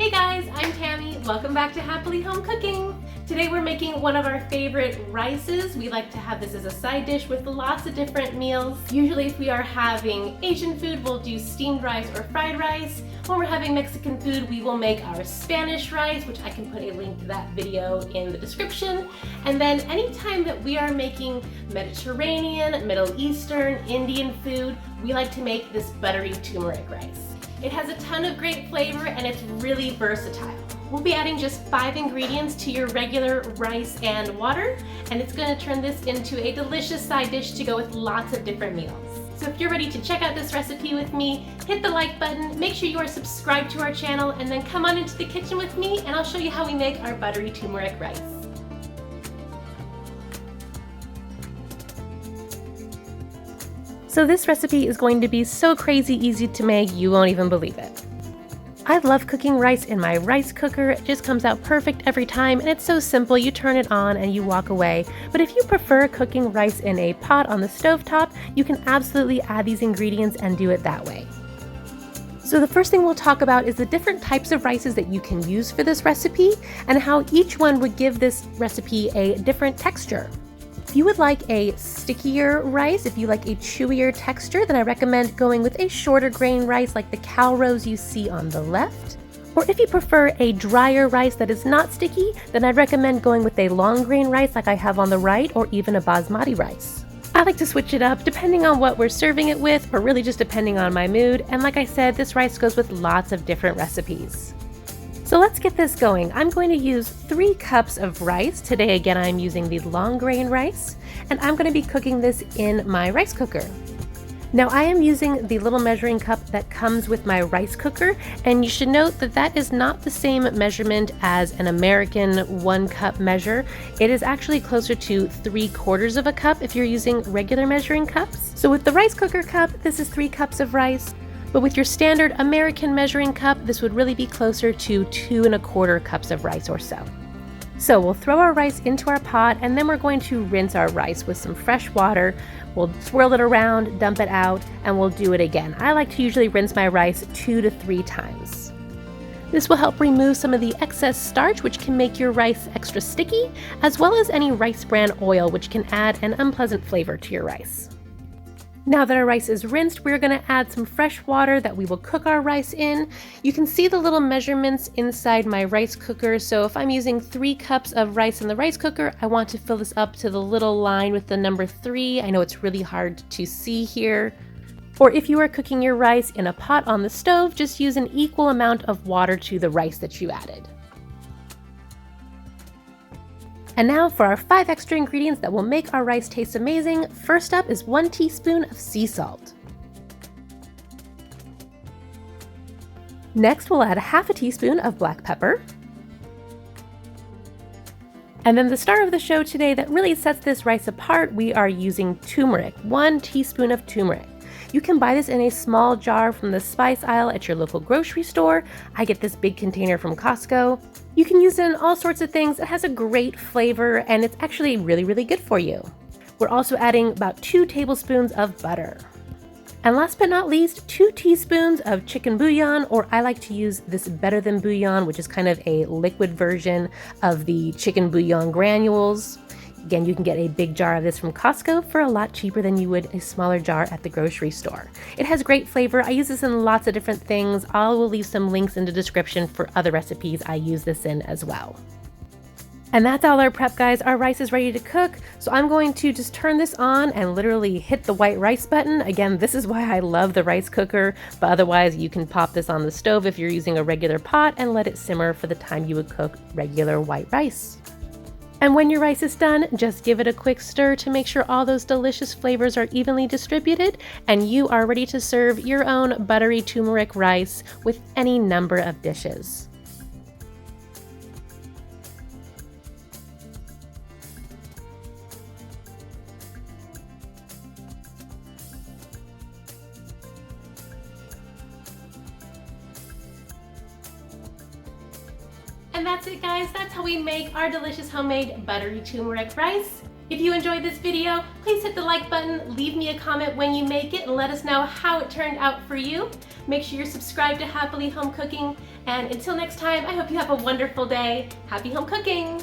Hey guys, I'm Tammy. Welcome back to Happily Home Cooking. Today we're making one of our favorite rices. We like to have this as a side dish with lots of different meals. Usually if we are having Asian food, we'll do steamed rice or fried rice. When we're having Mexican food, we will make our Spanish rice, which I can put a link to that video in the description. And then anytime that we are making Mediterranean, Middle Eastern, Indian food, we like to make this buttery turmeric rice. It has a ton of great flavor and it's really versatile. We'll be adding just 5 ingredients to your regular rice and water, and it's going to turn this into a delicious side dish to go with lots of different meals. So if you're ready to check out this recipe with me, hit the like button, make sure you are subscribed to our channel, and then come on into the kitchen with me and I'll show you how we make our buttery turmeric rice. So this recipe is going to be so crazy easy to make, you won't even believe it. I love cooking rice in my rice cooker. It just comes out perfect every time, and it's so simple. You turn it on and you walk away. But if you prefer cooking rice in a pot on the stovetop, you can absolutely add these ingredients and do it that way. So the first thing we'll talk about is the different types of rices that you can use for this recipe and how each one would give this recipe a different texture. If you would like a stickier rice, if you like a chewier texture, then I recommend going with a shorter grain rice like the Calrose you see on the left. Or if you prefer a drier rice that is not sticky, then I'd recommend going with a long grain rice like I have on the right, or even a basmati rice. I like to switch it up depending on what we're serving it with, or really just depending on my mood. And like I said, this rice goes with lots of different recipes. So let's get this going. I'm going to use 3 cups of rice. Today again I'm using the long grain rice, and I'm going to be cooking this in my rice cooker. Now I am using the little measuring cup that comes with my rice cooker, and you should note that that is not the same measurement as an American 1 cup measure. It is actually closer to 3/4 of a cup if you're using regular measuring cups. So with the rice cooker cup, this is 3 cups of rice. But with your standard American measuring cup, this would really be closer to 2 1/4 cups of rice or so. So we'll throw our rice into our pot, and then we're going to rinse our rice with some fresh water. We'll swirl it around, dump it out, and we'll do it again. I like to usually rinse my rice 2 to 3 times. This will help remove some of the excess starch, which can make your rice extra sticky, as well as any rice bran oil, which can add an unpleasant flavor to your rice. Now that our rice is rinsed, we're going to add some fresh water that we will cook our rice in. You can see the little measurements inside my rice cooker. So if I'm using 3 cups of rice in the rice cooker, I want to fill this up to the little line with the number 3. I know it's really hard to see here. Or if you are cooking your rice in a pot on the stove, just use an equal amount of water to the rice that you added. And now for our 5 extra ingredients that will make our rice taste amazing. First up is 1 teaspoon of sea salt. Next, we'll add a 1/2 teaspoon of black pepper. And then the star of the show today that really sets this rice apart, we are using turmeric, 1 teaspoon of turmeric. You can buy this in a small jar from the spice aisle at your local grocery store. I get this big container from Costco. You can use it in all sorts of things. It has a great flavor and it's actually really, really good for you. We're also adding about 2 tablespoons of butter. And last but not least, 2 teaspoons of chicken bouillon, or I like to use this Better Than Bouillon, which is kind of a liquid version of the chicken bouillon granules. Again, you can get a big jar of this from Costco for a lot cheaper than you would a smaller jar at the grocery store. It has great flavor. I use this in lots of different things. I will leave some links in the description for other recipes I use this in as well. And that's all our prep, guys. Our rice is ready to cook. So I'm going to just turn this on and literally hit the white rice button. Again, this is why I love the rice cooker, but otherwise you can pop this on the stove if you're using a regular pot and let it simmer for the time you would cook regular white rice. And when your rice is done, just give it a quick stir to make sure all those delicious flavors are evenly distributed, and you are ready to serve your own buttery turmeric rice with any number of dishes. And that's it, guys. That's how we make our delicious homemade buttery turmeric rice. If you enjoyed this video, please hit the like button, leave me a comment when you make it, and let us know how it turned out for you. Make sure you're subscribed to Happily Home Cooking, And until next time, I hope you have a wonderful day. Happy home cooking!